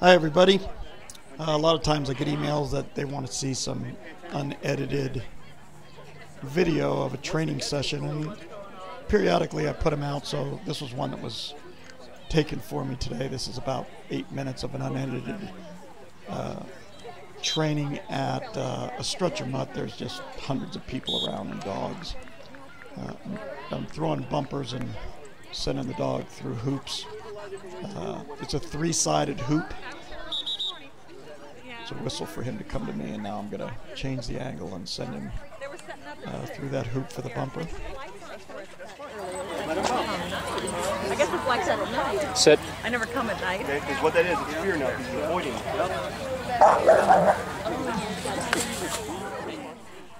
Hi everybody. A lot of times I get emails that they want to see some unedited video of a training session, and periodically I put them out, so this was one that was taken for me today. This is about 8 minutes of an unedited training at a Strut Your Mutt. There's just hundreds of people around and dogs. I'm throwing bumpers and sending the dog through hoops. It's a 3-sided hoop. It's a whistle for him to come to me, and now I'm going to change the angle and send him through that hoop for the bumper. I guess it's like that at night. Sit. I never come at night. Okay, because what that is, it's fear now, because you're avoiding it.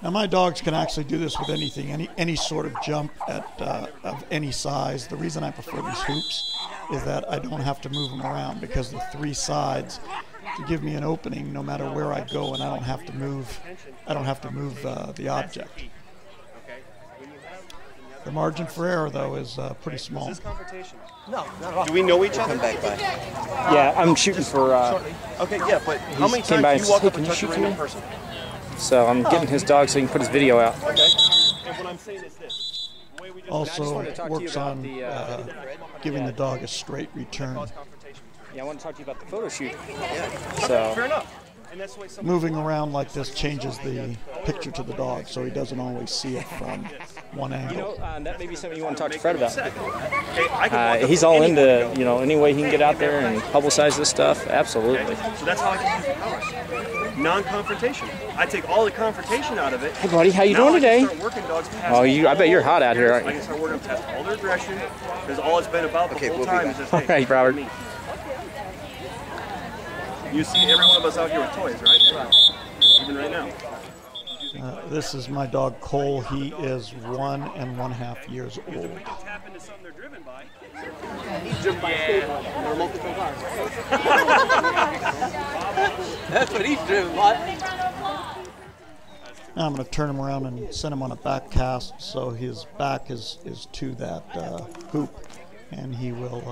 Now my dogs can actually do this with anything, any sort of jump of any size. The reason I prefer these hoops is that I don't have to move them around, because the 3 sides give me an opening no matter where I go, and I don't have to move. The object. The margin for error, though, is pretty small. No, not at all. Do we know each other? Yeah, I'm shooting for. Okay, yeah, but how many times do you walk up and touch a random person? So I'm getting his dog so he can put his video out. Okay. And what I'm saying is this. Also works on giving the dog a straight return. Yeah, I want to talk to you about the photo shoot. So fair enough. Moving around like this changes the picture to the dog, so he doesn't always see it from one angle. You know, that may be something you want to talk to Fred about. He's all into, any way he can get out there and publicize this stuff. Absolutely. So that's how I can use the power. Non-confrontation. I take all the confrontation out of it. Hey, buddy, how you doing today? I working dogs oh, I bet you're hot out here, aren't you? I can start working past all their aggression, because all it's been about the whole time is just, hey, all right, Robert. You see every one of us out here with toys, right? Even right now. This is my dog Cole. He is 1 1/2 years old. He's driven by a skateboard. They're multiple cars. That's what he's driven by. Now I'm going to turn him around and send him on a back cast, so his back is to that hoop, and he will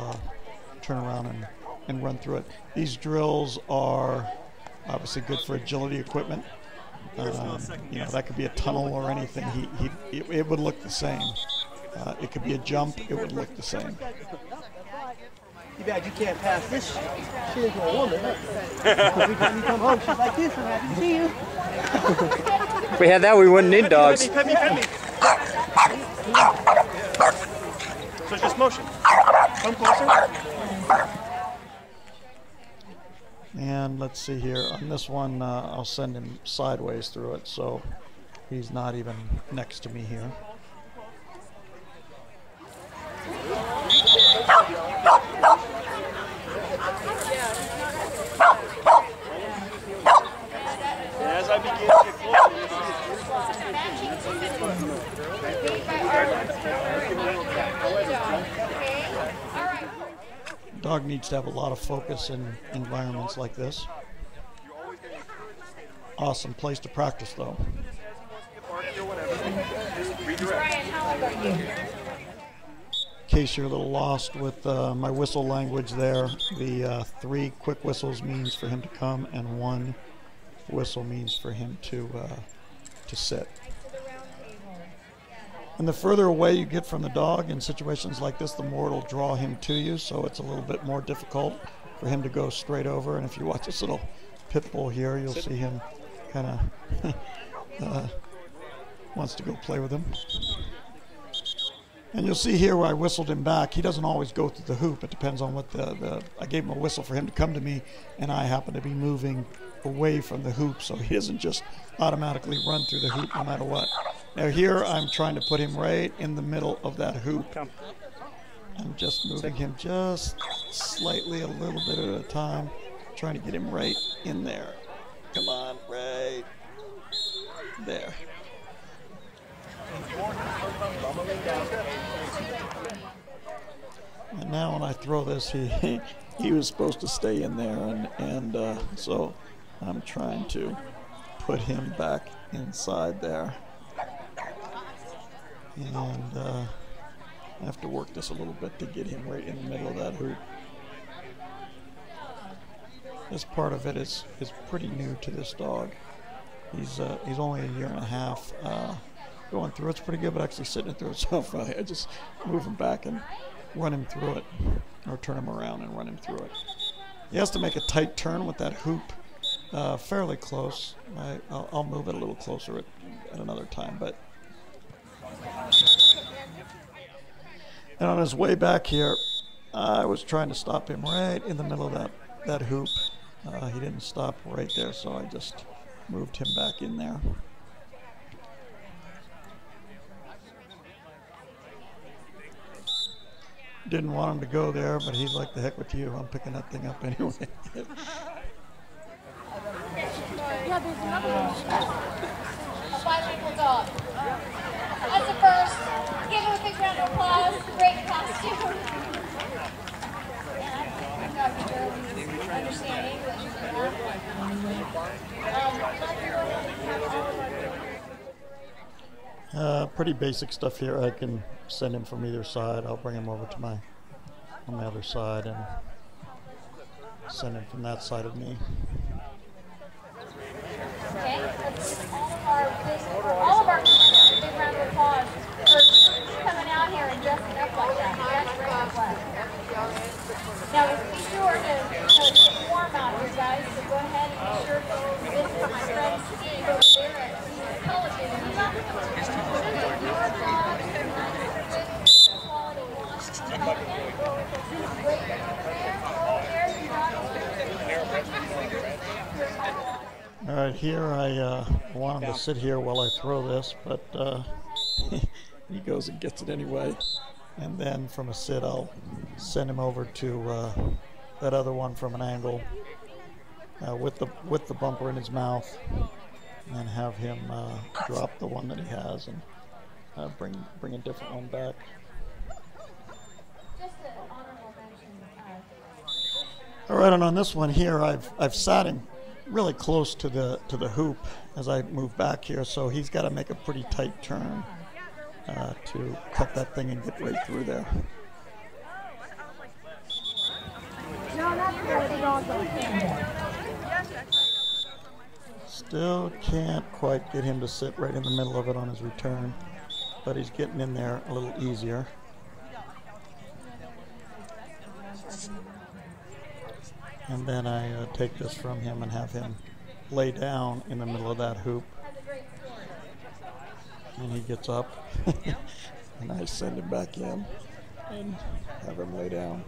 turn around and run through it. These drills are obviously good for agility equipment. That could be a tunnel or anything. It would look the same. It could be a jump. It would look the same. Too bad you can't pass this shit to a woman. Every time you come home, she's like this. I'm happy to see you. If we had that, we wouldn't need dogs. Pet me. So just motion. Come closer. And let's see here. On this one, I'll send him sideways through it, so he's not even next to me here. As I begin to get closer, Dog needs to have a lot of focus in environments like this. Awesome place to practice, though. In case you're a little lost with my whistle language there, the 3 quick whistles means for him to come, and 1 whistle means for him to sit. And the further away you get from the dog in situations like this, the more it'll draw him to you, so it's a little bit more difficult for him to go straight over. And if you watch this little pit bull here, you'll see him kind of wants to go play with him. And you'll see here where I whistled him back. He doesn't always go through the hoop. It depends on what I gave him a whistle for him to come to me, and I happen to be moving away from the hoop, so he doesn't just automatically run through the hoop no matter what. Now here I'm trying to put him right in the middle of that hoop. I'm just moving him just slightly, a little bit at a time, trying to get him right in there. Come on, right there. And now when I throw this, he was supposed to stay in there, and so I'm trying to put him back inside there. And I have to work this a little bit to get him right in the middle of that hoop. this part of it is pretty new to this dog. He's only a year and a half. Going through it's pretty good, but actually sitting it through itself, I just move him back and run him through it, or turn him around and run him through it. He has to make a tight turn with that hoop, fairly close. I'll move it a little closer at another time, but. And on his way back here, I was trying to stop him right in the middle of that hoop. He didn't stop right there, so I just moved him back in there. Didn't want him to go there, but he's like, the heck with you, I'm picking that thing up anyway. Yeah, there's another one. A bilingual dog. That's the first. Give him a big round of applause. Great costume. Understand English. Pretty basic stuff here. I can send him from either side. I'll bring him over to on the other side and send him from that side of me. Okay, let's give all of our a big round of applause for coming out here and dressing up like that. That's great applause. Now, be sure to get warm out here, guys, so go ahead and be sure to visit my friend Steve over there at the television. All right, here I want him to sit here while I throw this, but he goes and gets it anyway. And then from a sit, I'll send him over to that other one from an angle with the bumper in his mouth, and have him drop the one that he has and bring a different one back. All right, and on this one here, I've sat him really close to the hoop as I move back here, so he's got to make a pretty tight turn to cut that thing and get right through there. Still can't quite get him to sit right in the middle of it on his return, but he's getting in there a little easier. And then I take this from him and have him lay down in the middle of that hoop. And he gets up, and I send him back in and have him lay down.